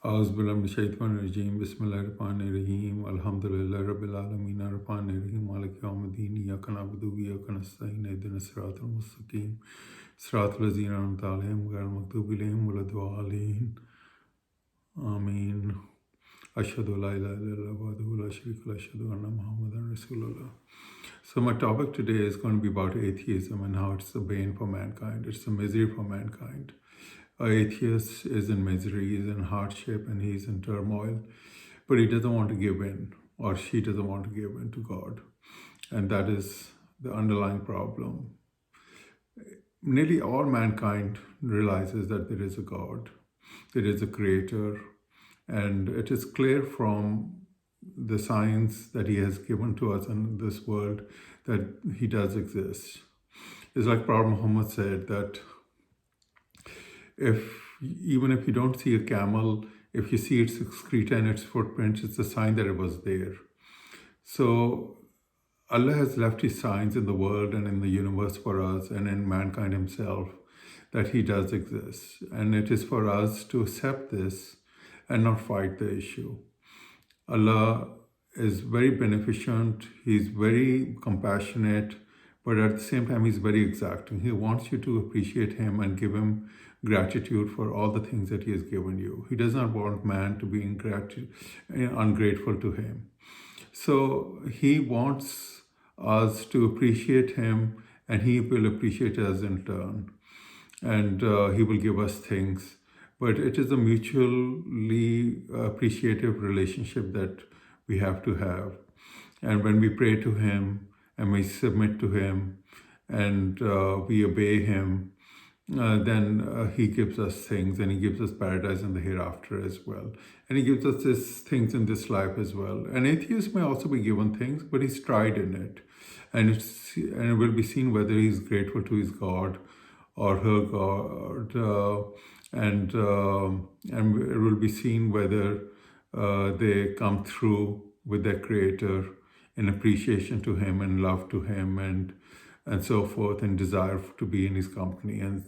Auzubillahiminash-shaytanir-rajeem. Bismillahir-rahmanir-rahim. Alhamdulillahi Rabbil Alameen. Ar-Rahmanir-rahim. Maliki yawmiddin. Iyyaka na'budu wa iyyaka nasta'in. Ihdinas siratal mustaqim. Siratal ladzina an'amta alayhim ghayril maghdubi alayhim waladdallin. Ameen. Ashhadu an la ilaha illallah wahdahu la sharika lahu. Ashhadu anna Muhammadan Rasulullah. So my topic today is going to be about atheism and how it's the bane for mankind. It's the misery for mankind. An atheist is in misery, he's in hardship, and he's in turmoil, but he doesn't want to give in, or she doesn't want to give in to God. And that is the underlying problem. Nearly all mankind realizes that there is a God, there is a creator, and it is clear from the signs that he has given to us in this world that he does exist. It's like Prophet Muhammad said that even if you don't see a camel, if you see its excreta and its footprints, it's a sign that it was there. So Allah has left his signs in the world and in the universe for us and in mankind himself that he does exist. And it is for us to accept this and not fight the issue. Allah is very beneficent, he's very compassionate, but at the same time he's very exacting. He wants you to appreciate him and give him gratitude for all the things that he has given you. He does not want man to be ungrateful to him. So he wants us to appreciate him, and he will appreciate us in turn. And he will give us things. But it is a mutually appreciative relationship that we have to have. And when we pray to him and we submit to him and we obey him, then he gives us things, and he gives us paradise in the hereafter as well. And he gives us these things in this life as well. An atheist may also be given things, but he's tried in it. And it will be seen whether he's grateful to his God or her God, and it will be seen whether they come through with their Creator in appreciation to him and love to him and so forth, and desire to be in his company. And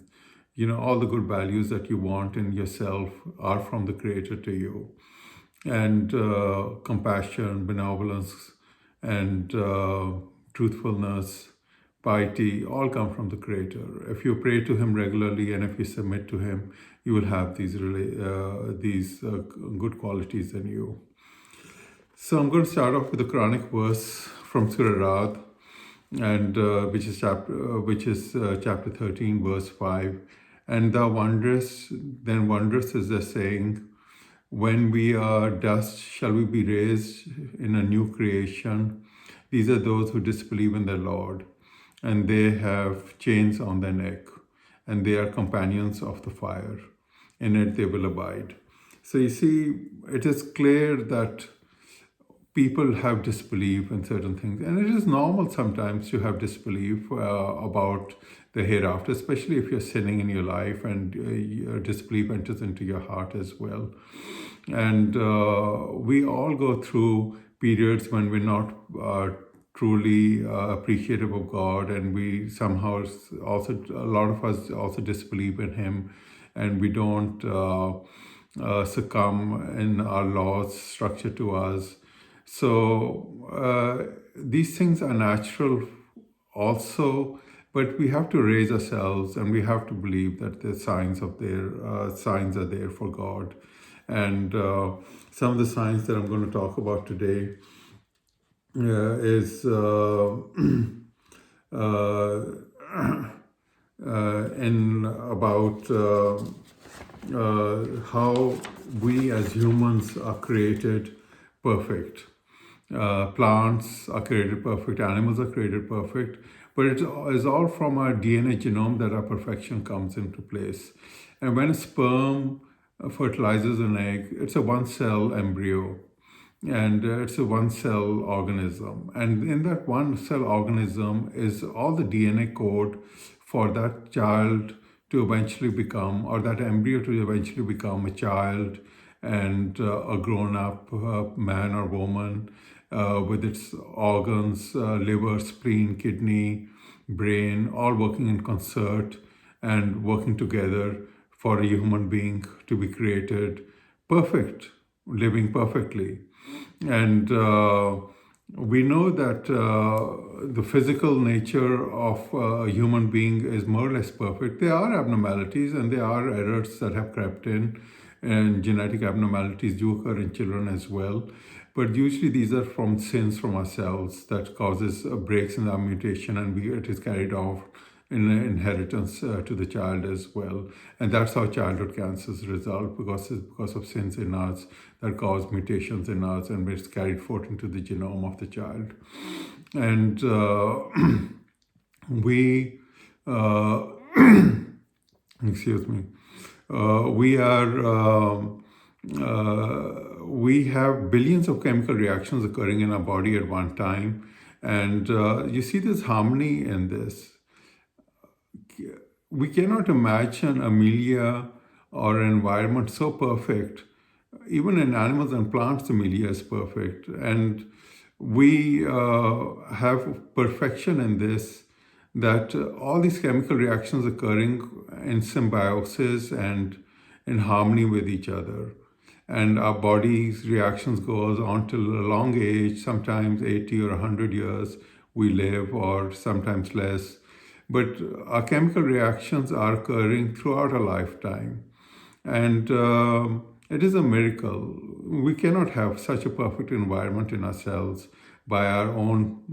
all the good values that you want in yourself are from the Creator to you. And compassion, benevolence, and truthfulness, piety, all come from the Creator. If you pray to him regularly and if you submit to him, you will have these good qualities in you. So I'm going to start off with a Quranic verse from Surah Rad, and which is chapter 13, verse 5. And then wondrous is the saying, when we are dust, shall we be raised in a new creation? These are those who disbelieve in their Lord, and they have chains on their neck, and they are companions of the fire. In it they will abide. So you see, it is clear that people have disbelief in certain things, and it is normal sometimes to have disbelief about the hereafter, especially if you're sinning in your life, and your disbelief enters into your heart as well. And we all go through periods when we're not truly appreciative of God, and we somehow also, a lot of us also disbelieve in him, and we don't succumb in our laws structured to us. So these things are natural also, but we have to raise ourselves, and we have to believe that the signs are there for God. And some of the signs that I'm going to talk about today is in about how we as humans are created perfect. Plants are created perfect, animals are created perfect, but it is all from our DNA genome that our perfection comes into place. And when a sperm fertilizes an egg, it's a one-cell embryo, and it's a one-cell organism. And in that one-cell organism is all the DNA code for that child to eventually become, or that embryo to eventually become a child and a grown-up man or woman with its organs, liver, spleen, kidney, brain, all working in concert and working together for a human being to be created perfect, living perfectly. And we know that the physical nature of a human being is more or less perfect. There are abnormalities and there are errors that have crept in, and genetic abnormalities do occur in children as well. But usually these are from sins from ourselves that causes breaks in our mutation, and it is carried off in inheritance to the child as well. And that's how childhood cancers result, because of sins in us that cause mutations in us, and it's carried forth into the genome of the child. And we, uh, excuse me, we have billions of chemical reactions occurring in our body at one time. And you see this harmony in this. We cannot imagine a milieu or an environment so perfect. Even in animals and plants, the milieu is perfect. And we have perfection in this, that all these chemical reactions occurring in symbiosis and in harmony with each other. And our body's reactions goes on till a long age, sometimes 80 or 100 years we live, or sometimes less. But our chemical reactions are occurring throughout our lifetime. And it is a miracle. We cannot have such a perfect environment in ourselves by our own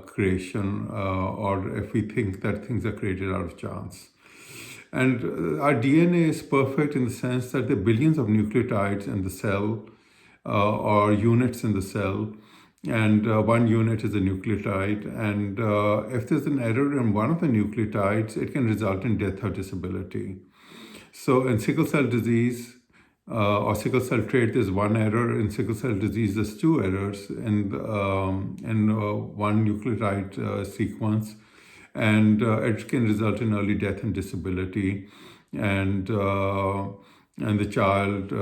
creation, or if we think that things are created out of chance. And our DNA is perfect in the sense that there are billions of nucleotides in the cell, or units in the cell, and one unit is a nucleotide. And if there's an error in one of the nucleotides, it can result in death or disability. So in sickle cell disease or sickle cell trait, there's one error. In sickle cell disease, there's two errors in one nucleotide sequence, and it can result in early death and disability. And the child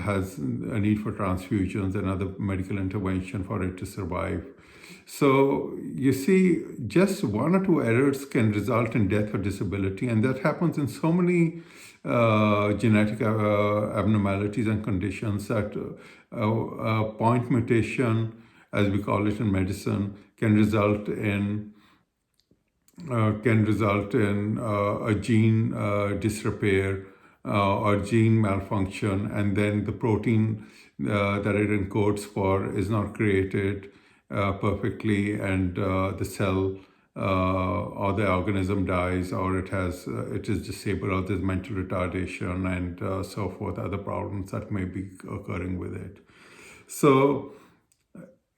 has a need for transfusions and other medical intervention for it to survive. So you see, just one or two errors can result in death or disability, and that happens in so many genetic abnormalities and conditions that point mutation, as we call it in medicine, can result in a gene disrepair or gene malfunction, and then the protein that it encodes for is not created perfectly, and the cell or the organism dies, or it is disabled, or there's mental retardation, and so forth, other problems that may be occurring with it. So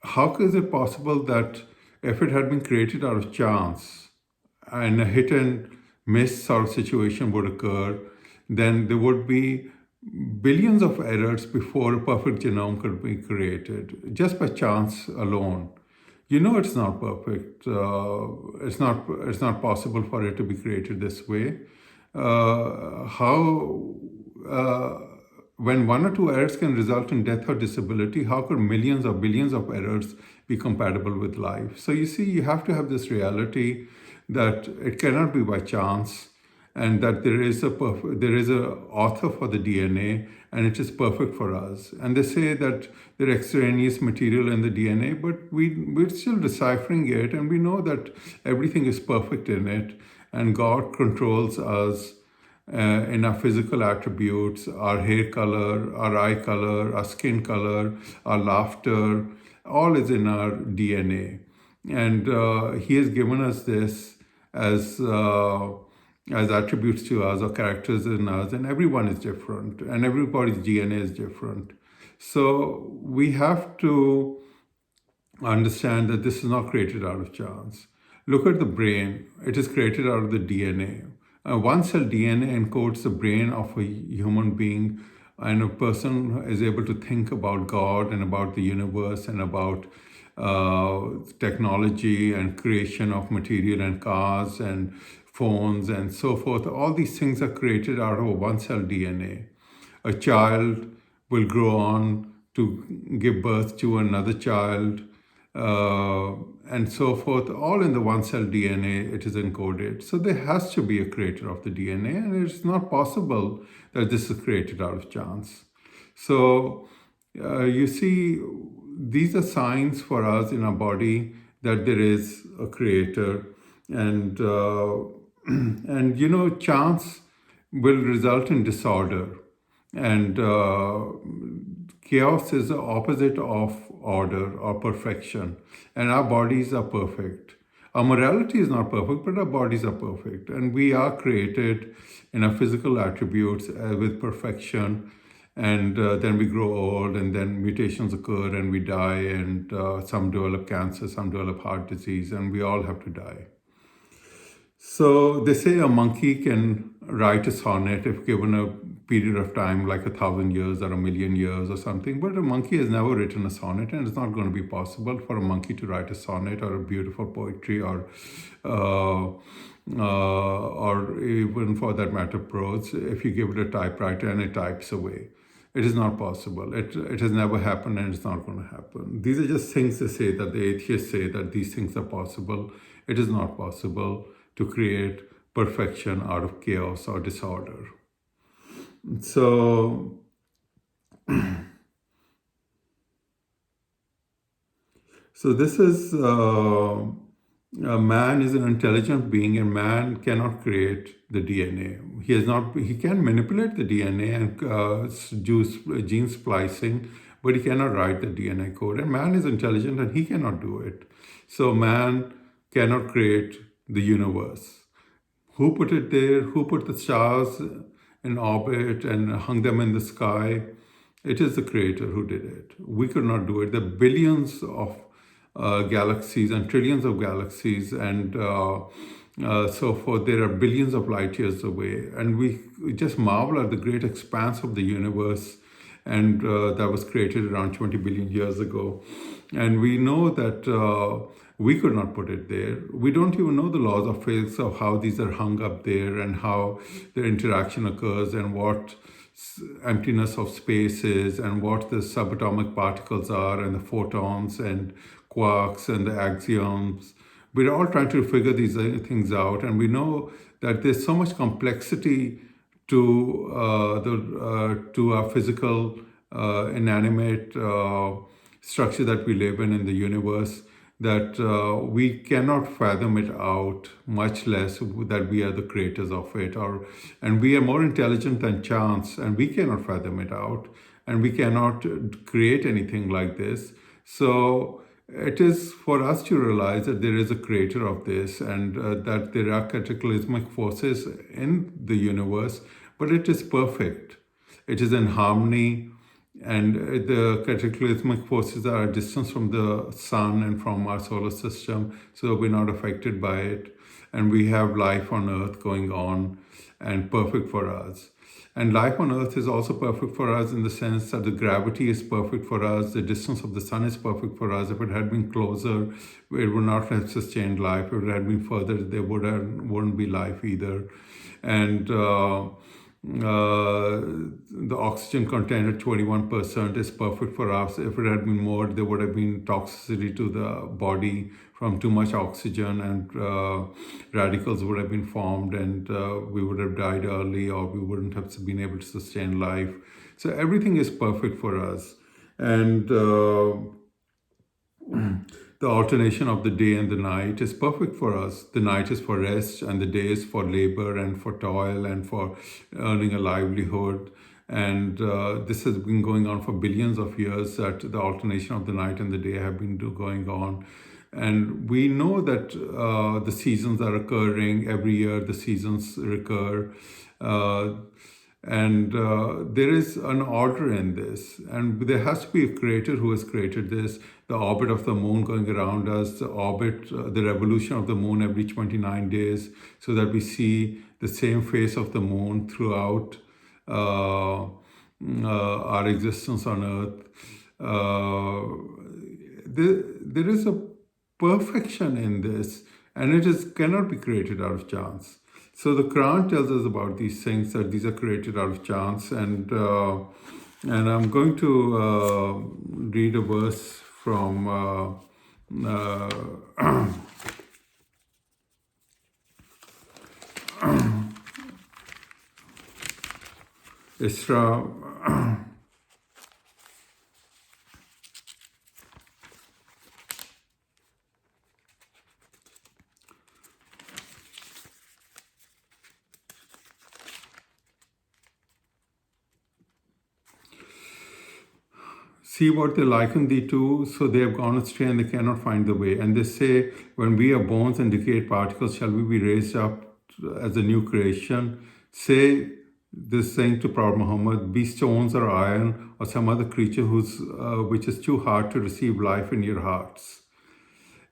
how is it possible that if it had been created out of chance and a hit and miss sort of situation would occur, then there would be billions of errors before a perfect genome could be created, just by chance alone. You know it's not perfect. It's not possible for it to be created this way. When one or two errors can result in death or disability, how could millions or billions of errors be compatible with life? So you see, you have to have this reality that it cannot be by chance, and that there is a author for the DNA, and it is perfect for us. And they say that there are extraneous material in the DNA, but we're still deciphering it, and we know that everything is perfect in it, and God controls us in our physical attributes, our hair color, our eye color, our skin color, our laughter, all is in our DNA. And He has given us this as attributes to us, or characters in us, and everyone is different, and everybody's DNA is different. So we have to understand that this is not created out of chance. Look at the brain. It is created out of the DNA. One cell DNA encodes the brain of a human being, and a person is able to think about God and about the universe and about technology and creation of material and cars and phones and so forth. All these things are created out of one cell DNA. A child will grow on to give birth to another child, and so forth. All in the one cell DNA, it is encoded. So there has to be a creator of the DNA, and it's not possible that this is created out of chance. So you see, these are signs for us in our body that there is a creator, and and chance will result in disorder, and chaos is the opposite of order or perfection, and our bodies are perfect. Our morality is not perfect, but our bodies are perfect, and we are created in our physical attributes with perfection. And then we grow old, and then mutations occur, and we die, and some develop cancer, some develop heart disease, and we all have to die. So they say a monkey can write a sonnet if given a period of time like 1,000 years or 1,000,000 years or something, but a monkey has never written a sonnet, and it's not going to be possible for a monkey to write a sonnet or a beautiful poetry uh, or even for that matter prose if you give it a typewriter and it types away. It is not possible. It has never happened, and it's not going to happen. These are just things they say, that the atheists say that these things are possible. It is not possible to create perfection out of chaos or disorder. So, this is man is an intelligent being, and man cannot create the DNA. He has not. He can manipulate the DNA and do gene splicing, but he cannot write the DNA code. And man is intelligent, and he cannot do it. So man cannot create the universe. Who put it there? Who put the stars in orbit and hung them in the sky? It is the Creator who did it. We could not do it. There are billions of galaxies and trillions of galaxies and so forth. There are billions of light years away. And we just marvel at the great expanse of the universe, and that was created around 20 billion years ago. And we know that we could not put it there. We don't even know the laws of physics of how these are hung up there and how their interaction occurs and what emptiness of space is and what the subatomic particles are and the photons and quarks and the axioms. We're all trying to figure these things out, and we know that there's so much complexity to to our physical inanimate structure that we live in the universe, that we cannot fathom it out, much less that we are the creators of it. And we are more intelligent than chance, and we cannot fathom it out, and we cannot create anything like this. So it is for us to realize that there is a creator of this, and that there are cataclysmic forces in the universe, but it is perfect. It is in harmony, and the cataclysmic forces are a distance from the sun and from our solar system, so we're not affected by it. And we have life on Earth going on and perfect for us. And life on Earth is also perfect for us in the sense that the gravity is perfect for us, the distance of the sun is perfect for us. If it had been closer, it would not have sustained life. If it had been further, there wouldn't be life either. And the oxygen content at 21% is perfect for us. If it had been more, there would have been toxicity to the body from too much oxygen, and radicals would have been formed, and we would have died early, or we wouldn't have been able to sustain life. So everything is perfect for us. And the alternation of the day and the night is perfect for us. The night is for rest, and the day is for labor and for toil and for earning a livelihood. And this has been going on for billions of years, that the alternation of the night and the day have been going on. And we know that the seasons are occurring every year, the seasons recur. And there is an order in this, and there has to be a creator who has created this. The orbit of the moon going around us, the revolution of the moon every 29 days, so that we see the same face of the moon throughout our existence on Earth. There is a perfection in this, and cannot be created out of chance. So the Quran tells us about these things, that these are created out of chance. And I'm going to read a verse from Isra see what they liken thee to, so they have gone astray and they cannot find the way. And they say, when we are bones and decayed particles, shall we be raised up as a new creation? Say this saying to Prophet Muhammad, be stones or iron or some other creature which is too hard to receive life in your hearts.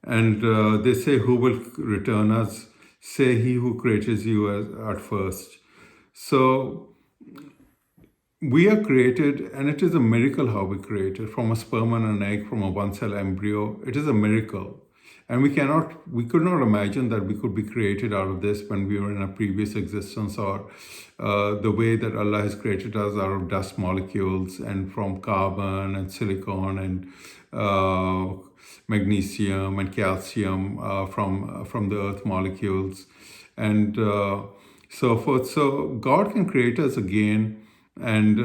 And they say, who will return us? Say, he who created you at first. So we are created, and it is a miracle how we created from a sperm and an egg, from a one-cell embryo. It is a miracle. And we could not imagine that we could be created out of this when we were in a previous existence, or the way that Allah has created us out of dust molecules and from carbon and silicon and magnesium and calcium from the earth molecules and so forth. So God can create us again, and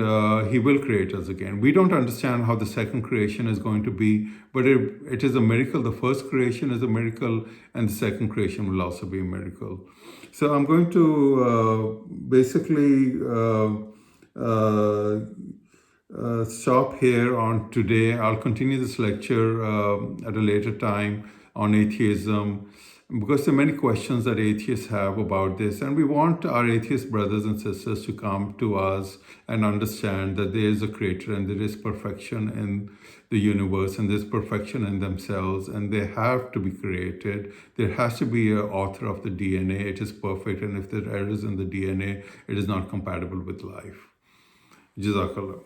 he will create us again. We don't understand how the second creation is going to be, but it is a miracle. The first creation is a miracle, and the second creation will also be a miracle. So I'm going to basically stop here on today. I'll continue this lecture at a later time on atheism, because there are many questions that atheists have about this, and we want our atheist brothers and sisters to come to us and understand that there is a creator and there is perfection in the universe and there's perfection in themselves, and they have to be created. There has to be an author of the DNA. It is perfect, and if there are errors in the DNA, it is not compatible with life. Jazakallah.